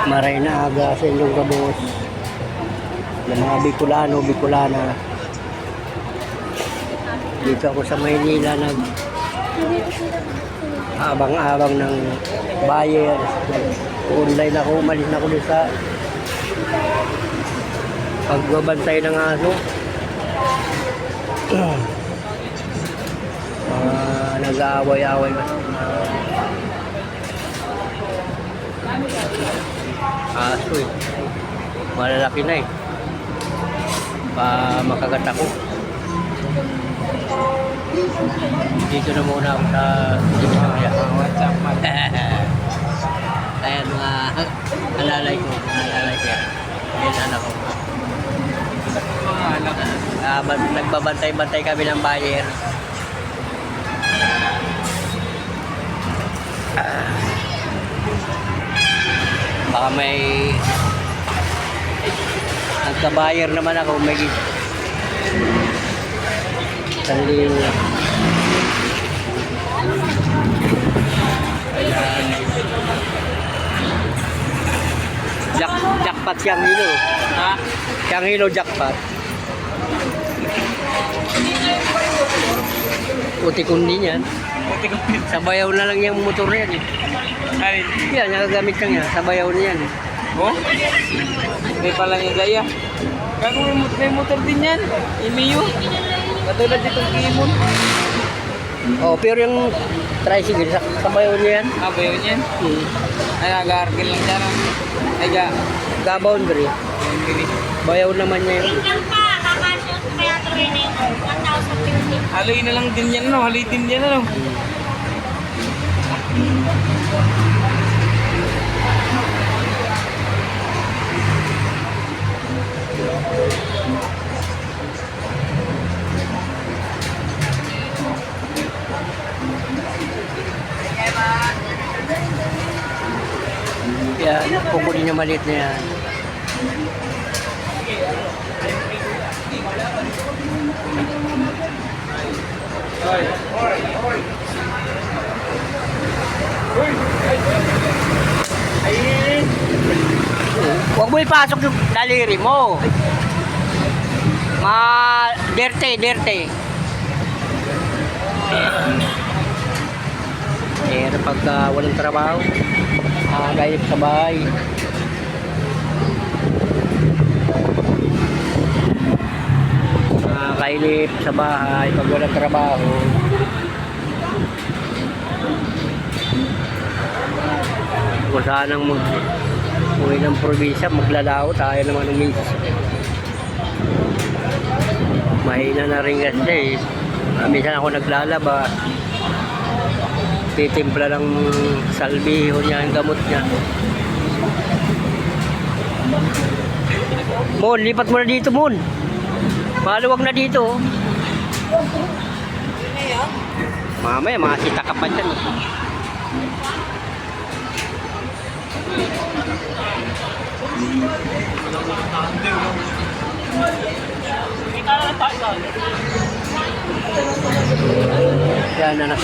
Maray na aga sa inyong kabos ng mga Bicolano, Bicolana. Dito ako sa Maynila abang-abang ng buyer. Online ako, umalis na ako dito sa pagbabantay ng aso. Nag-aaway-aaway aso eh. Malalaki na eh. Makagat ako. Dito na muna ako sa WhatsApp. Ayan mga alalay ko. Ayan anak ko. Nagbabantay-bantay kami ng buyer. Baka may nagka-buyer naman ako, may sanding jackpot siyang hilo. Ha? Siyang hilo jackpot. Uti-kundi niyan. Sabayaw na lang yung motor na yan eh. Ay, yan, nagagamit ka niya. Sabayaw na yan. Oh? May pala yung gaya. Kako may motor din yan. Imiyo. Katulad itong Kimon. Oh, pero yung tricycle, sabayaw niya yan. Ah, bayaw niya yan? Ay, nag-argil lang dyan. Ay, boundary. Bayaw naman niya yun. Haloy na lang din yan, no? Haloy din yan, no? Yan, kukunin niya maliit na yan. Huwag mo ipasok yung daliri mo. Dirty. Pagka walang trabaho, gayip sa bahay. Kailip sa bahay pag walang trabaho. Kung sanang uwi ng probinsya, maglalao tayo naman ng minsan. Mahina na rin kasi minsan ako naglalaba, titimpla ng salbiho niya, ang gamot niya. Mon, lipat mo na dito, Mon. Maluwag na dito. Mamaya, makakita ka pa dyan. Yan, anak.